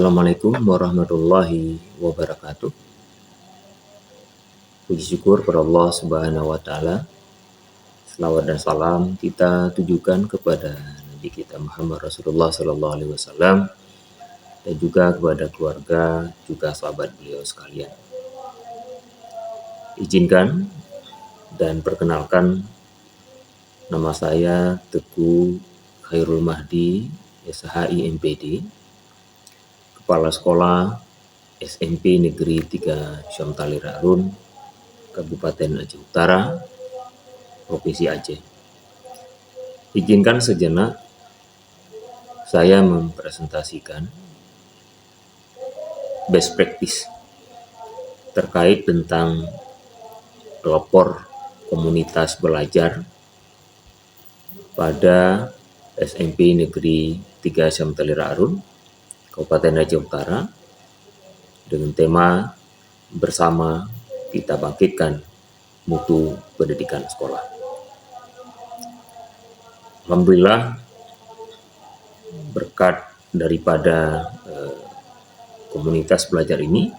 Assalamualaikum warahmatullahi wabarakatuh. Puji syukur kepada Allah Subhanahu wa taala. Selawat dan salam kita tujukan kepada Nabi kita Muhammad Rasulullah sallallahu alaihi wasallam dan juga kepada keluarga juga sahabat beliau sekalian. Izinkan dan perkenalkan, nama saya Teguh Khairul Mahdi, SHI MPD, Kepala Sekolah SMP Negeri 3 Syamtali Ra'run, Kabupaten Aceh Utara, Provinsi Aceh. Izinkan sejenak saya mempresentasikan best practice terkait tentang lapor komunitas belajar pada SMP Negeri 3 Syamtali Ra'run, Kabupaten Aceh Utara, dengan tema bersama kita bangkitkan mutu pendidikan sekolah. Alhamdulillah, berkat daripada komunitas belajar ini,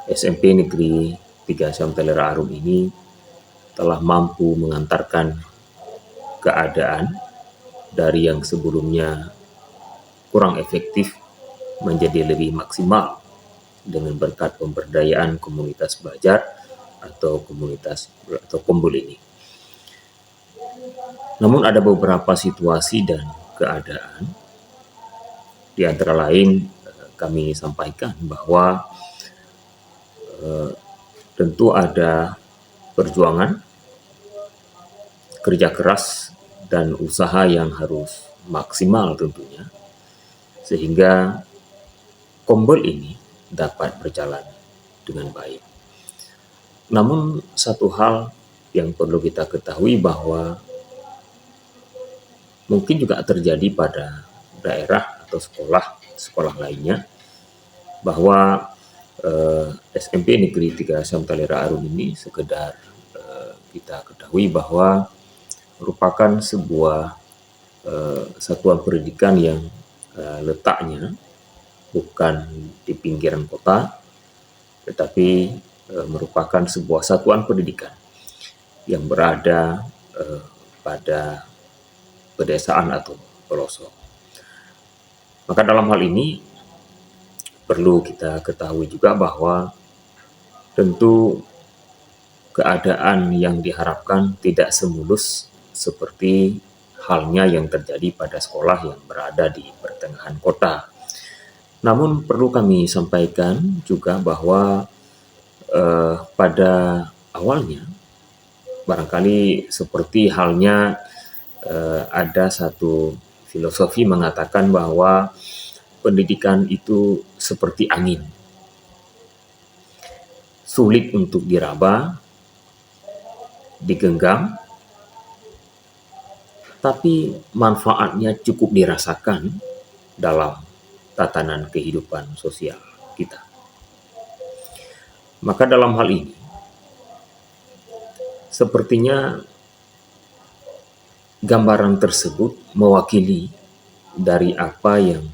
SMP Negeri 3 Syamtali Ra'run ini telah mampu mengantarkan keadaan dari yang sebelumnya kurang efektif menjadi lebih maksimal dengan berkat pemberdayaan komunitas belajar atau komunitas atau Kombul ini. Namun ada beberapa situasi dan keadaan, di antara lain kami sampaikan bahwa tentu ada perjuangan, kerja keras, dan usaha yang harus maksimal tentunya, sehingga Kombul ini dapat berjalan dengan baik. Namun satu hal yang perlu kita ketahui bahwa mungkin juga terjadi pada daerah atau sekolah lainnya, bahwa SMP Negeri 3 Syamtali Ra'run ini sekedar kita ketahui bahwa merupakan sebuah satuan pendidikan yang letaknya bukan di pinggiran kota, tetapi merupakan sebuah satuan pendidikan yang berada pada pedesaan atau pelosok. Maka dalam hal ini perlu kita ketahui juga bahwa tentu keadaan yang diharapkan tidak semulus seperti halnya yang terjadi pada sekolah yang berada di pertengahan kota. Namun perlu kami sampaikan juga bahwa pada awalnya barangkali seperti halnya ada satu filosofi mengatakan bahwa pendidikan itu seperti angin, sulit untuk diraba, digenggam, tapi manfaatnya cukup dirasakan dalam tatanan kehidupan sosial kita. Maka dalam hal ini, sepertinya gambaran tersebut mewakili dari apa yang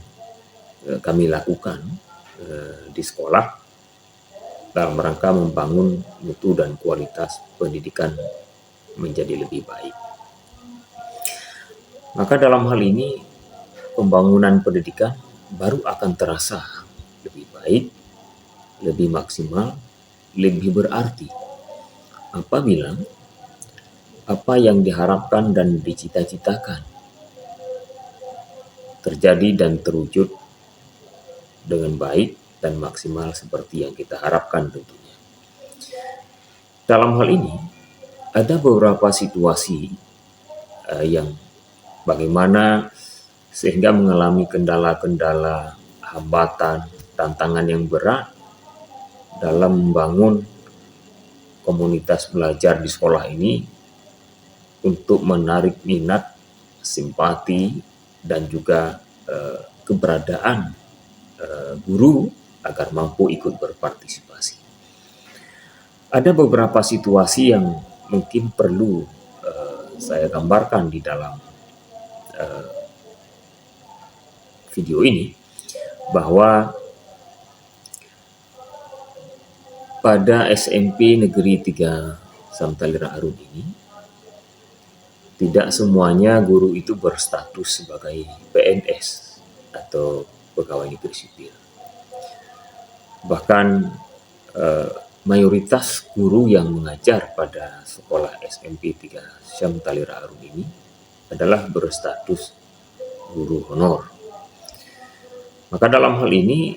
kami lakukan di sekolah dalam rangka membangun mutu dan kualitas pendidikan menjadi lebih baik. Maka dalam hal ini, pembangunan pendidikan baru akan terasa lebih baik, lebih maksimal, lebih berarti apabila apa yang diharapkan dan dicita-citakan terjadi dan terwujud dengan baik dan maksimal seperti yang kita harapkan tentunya. Dalam hal ini, ada beberapa situasi yang bagaimana sehingga mengalami kendala-kendala, hambatan, tantangan yang berat dalam membangun komunitas belajar di sekolah ini untuk menarik minat, simpati, dan juga keberadaan guru agar mampu ikut berpartisipasi. Ada beberapa situasi yang mungkin perlu saya gambarkan di dalam video ini, bahwa pada SMP Negeri 3 Samtalira Arun ini, tidak semuanya guru itu berstatus sebagai PNS atau pegawai negeri sipil. Bahkan mayoritas guru yang mengajar pada sekolah SMP 3 Samtalira Arun ini adalah berstatus guru honor. Maka dalam hal ini,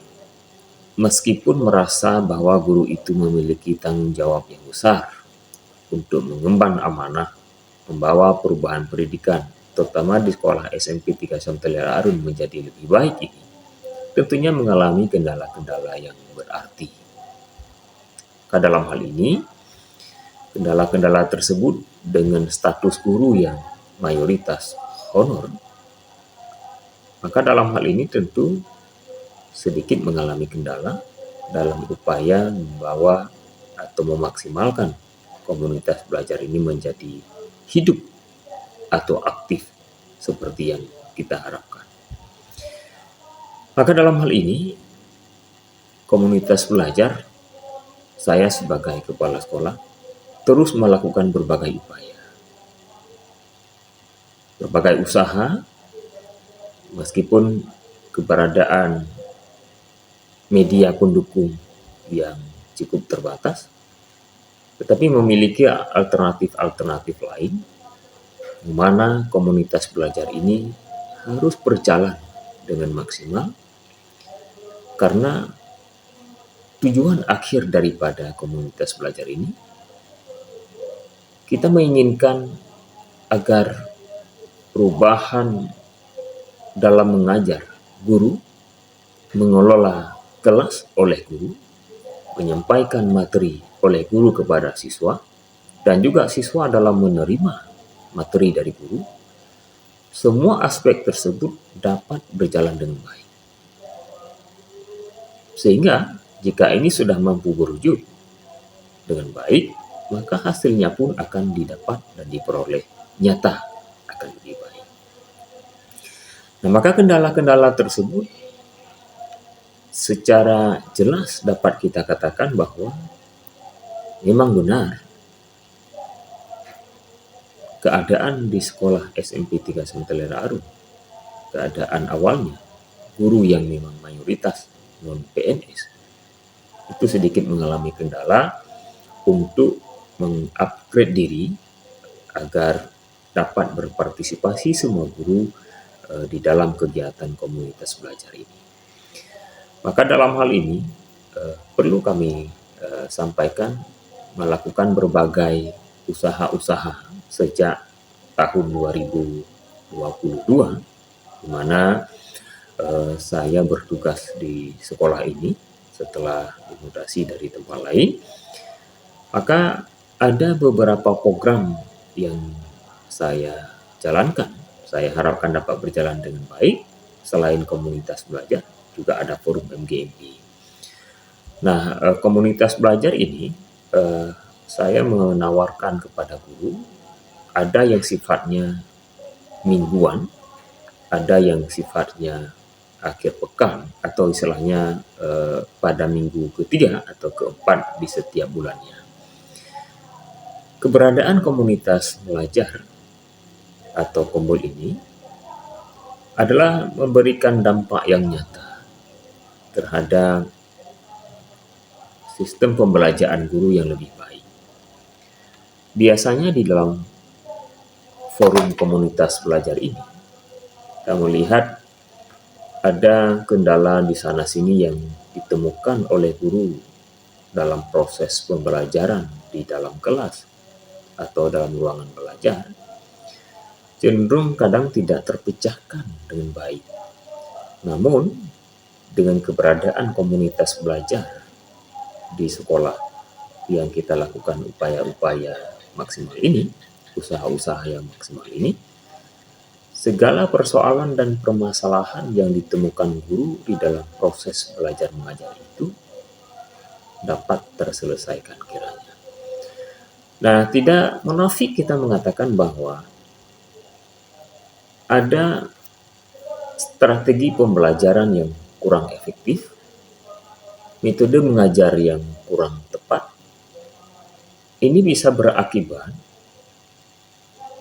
meskipun merasa bahwa guru itu memiliki tanggung jawab yang besar untuk mengemban amanah membawa perubahan pendidikan, terutama di sekolah SMP 3 Samtalira Arun menjadi lebih baik ini, tentunya mengalami kendala-kendala yang berarti. Dalam hal ini, kendala-kendala tersebut dengan status guru yang mayoritas honor, maka dalam hal ini tentu sedikit mengalami kendala dalam upaya membawa atau memaksimalkan komunitas belajar ini menjadi hidup atau aktif seperti yang kita harapkan. Maka dalam hal ini, komunitas belajar, saya sebagai kepala sekolah terus melakukan berbagai upaya, berbagai usaha, meskipun keberadaan media pendukung yang cukup terbatas, tetapi memiliki alternatif-alternatif lain, di mana komunitas belajar ini harus berjalan dengan maksimal, karena tujuan akhir daripada komunitas belajar ini, kita menginginkan agar perubahan dalam mengajar guru, mengelola kelas oleh guru, menyampaikan materi oleh guru kepada siswa, dan juga siswa dalam menerima materi dari guru, semua aspek tersebut dapat berjalan dengan baik. Sehingga jika ini sudah mampu berwujud dengan baik, maka hasilnya pun akan didapat dan diperoleh nyata akan lebih baik. Nah, maka kendala-kendala tersebut secara jelas dapat kita katakan bahwa memang benar keadaan di sekolah SMP 3 Samtalira Arun, keadaan awalnya guru yang memang mayoritas non-PNS itu sedikit mengalami kendala untuk mengupgrade diri agar dapat berpartisipasi semua guru di dalam kegiatan komunitas belajar ini. Maka dalam hal ini perlu kami sampaikan melakukan berbagai usaha-usaha sejak tahun 2022, di mana saya bertugas di sekolah ini setelah dimutasi dari tempat lain. Maka ada beberapa program yang saya jalankan, saya harapkan dapat berjalan dengan baik. Selain komunitas belajar, juga ada forum MGMP. Nah, komunitas belajar ini saya menawarkan kepada guru, ada yang sifatnya mingguan, ada yang sifatnya akhir pekan, atau istilahnya pada minggu ketiga atau keempat di setiap bulannya. Keberadaan komunitas belajar atau Kombol ini adalah memberikan dampak yang nyata terhadap sistem pembelajaran guru yang lebih baik. Biasanya di dalam forum komunitas belajar ini, kita melihat ada kendala di sana-sini yang ditemukan oleh guru dalam proses pembelajaran di dalam kelas atau dalam ruangan belajar, cenderung kadang tidak terpecahkan dengan baik. Namun, dengan keberadaan komunitas belajar di sekolah yang kita lakukan upaya-upaya maksimal ini, usaha-usaha yang maksimal ini, segala persoalan dan permasalahan yang ditemukan guru di dalam proses belajar mengajar itu dapat terselesaikan kiranya. Nah, tidak munafik kita mengatakan bahwa ada strategi pembelajaran yang kurang efektif, metode mengajar yang kurang tepat, ini bisa berakibat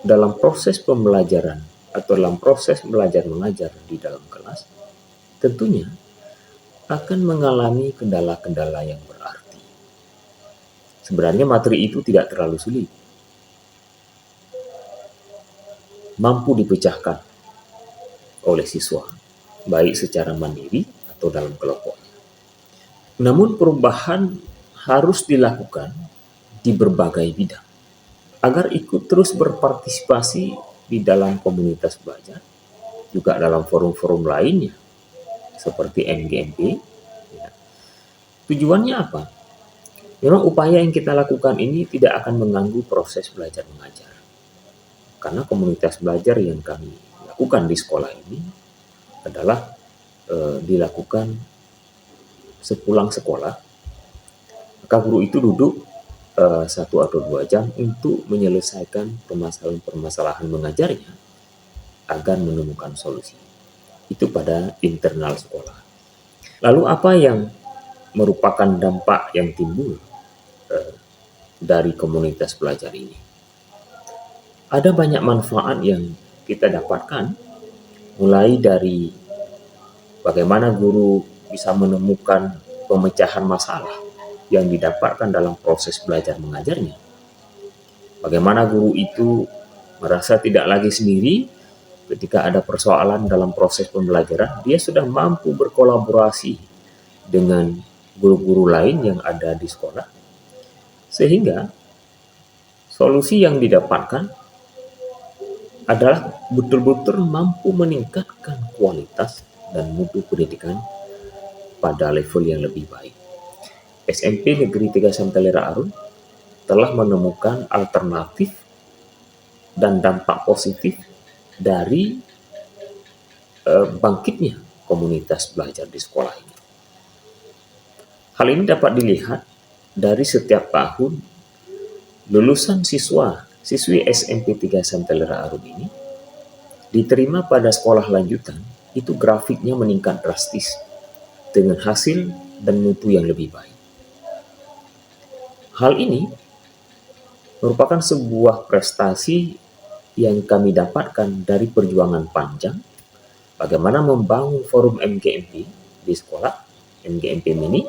dalam proses pembelajaran atau dalam proses belajar mengajar di dalam kelas, tentunya akan mengalami kendala-kendala yang berarti. Sebenarnya materi itu tidak terlalu sulit, mampu dipecahkan oleh siswa, baik secara mandiri atau dalam kelompok. Namun perubahan harus dilakukan di berbagai bidang agar ikut terus berpartisipasi di dalam komunitas belajar, juga dalam forum-forum lainnya seperti MGMP. Ya. Tujuannya apa? Memang upaya yang kita lakukan ini tidak akan mengganggu proses belajar mengajar. Karena komunitas belajar yang kami lakukan di sekolah ini adalah dilakukan sepulang sekolah, maka guru itu duduk 1 atau 2 jam untuk menyelesaikan permasalahan-permasalahan mengajarnya agar menemukan solusi. Itu pada internal sekolah. Lalu apa yang merupakan dampak yang timbul dari komunitas belajar ini? Ada banyak manfaat yang kita dapatkan, mulai dari bagaimana guru bisa menemukan pemecahan masalah yang didapatkan dalam proses belajar mengajarnya. Bagaimana guru itu merasa tidak lagi sendiri ketika ada persoalan dalam proses pembelajaran, dia sudah mampu berkolaborasi dengan guru-guru lain yang ada di sekolah, sehingga solusi yang didapatkan adalah betul-betul mampu meningkatkan kualitas dan mutu pendidikan pada level yang lebih baik. SMP Negeri 3 Samtalera Arun telah menemukan alternatif dan dampak positif dari bangkitnya komunitas belajar di sekolah ini. Hal ini dapat dilihat dari setiap tahun lulusan siswi SMP 3 Samtalera Arun ini diterima pada sekolah lanjutan, itu grafiknya meningkat drastis dengan hasil dan mutu yang lebih baik. Hal ini merupakan sebuah prestasi yang kami dapatkan dari perjuangan panjang bagaimana membangun forum MGMP di sekolah, MGMP Mini,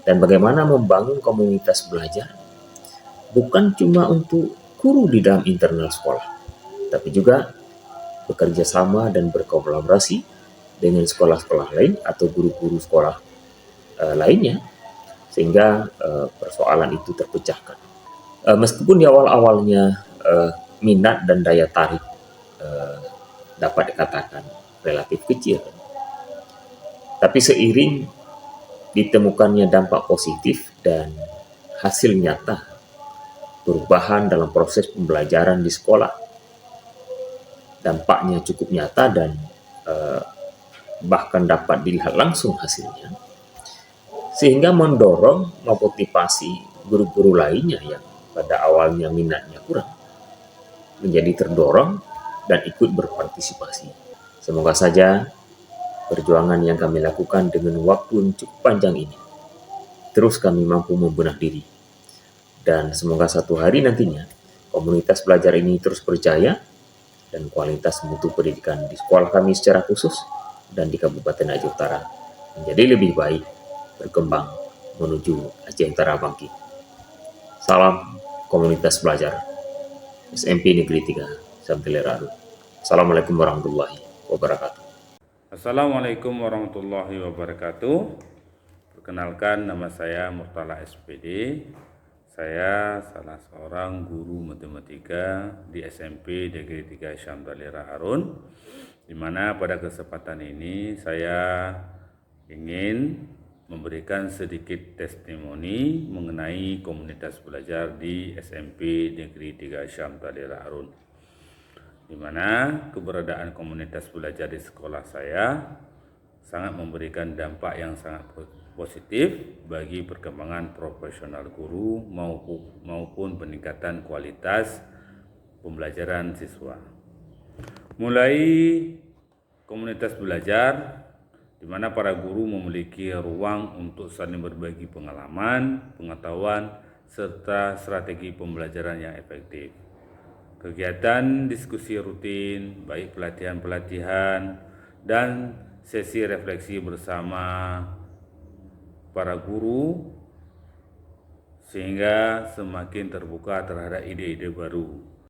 dan bagaimana membangun komunitas belajar bukan cuma untuk guru di dalam internal sekolah, tapi juga bekerja sama dan berkolaborasi dengan sekolah-sekolah lain atau guru-guru sekolah lainnya, sehingga persoalan itu terpecahkan. Meskipun di awal-awalnya minat dan daya tarik dapat dikatakan relatif kecil, tapi seiring ditemukannya dampak positif dan hasil nyata perubahan dalam proses pembelajaran di sekolah, dampaknya cukup nyata dan bahkan dapat dilihat langsung hasilnya, sehingga mendorong memotivasi guru-guru lainnya yang pada awalnya minatnya kurang menjadi terdorong dan ikut berpartisipasi. Semoga saja perjuangan yang kami lakukan dengan waktu yang cukup panjang ini terus kami mampu membenah diri, dan semoga satu hari nantinya komunitas belajar ini terus berjaya dan kualitas mutu pendidikan di sekolah kami secara khusus dan di Kabupaten Aceh Utara menjadi lebih baik, berkembang menuju Aceh Utara bangkit. Salam komunitas belajar SMP Negeri 3 Samtalera Arun. Assalamualaikum warahmatullahi wabarakatuh. Assalamualaikum warahmatullahi wabarakatuh. Perkenalkan, nama saya Murtala SPD. Saya salah seorang guru matematika di SMP Negeri 3 Samtalera Arun, di mana pada kesempatan ini saya ingin memberikan sedikit testimoni mengenai komunitas belajar di SMP Negeri 3 Samtalera Arun, di mana keberadaan komunitas belajar di sekolah saya sangat memberikan dampak yang sangat positif bagi perkembangan profesional guru maupun peningkatan kualitas pembelajaran siswa. Mulai komunitas belajar di mana para guru memiliki ruang untuk saling berbagi pengalaman, pengetahuan, serta strategi pembelajaran yang efektif. Kegiatan diskusi rutin, baik pelatihan-pelatihan dan sesi refleksi bersama para guru, sehingga semakin terbuka terhadap ide-ide baru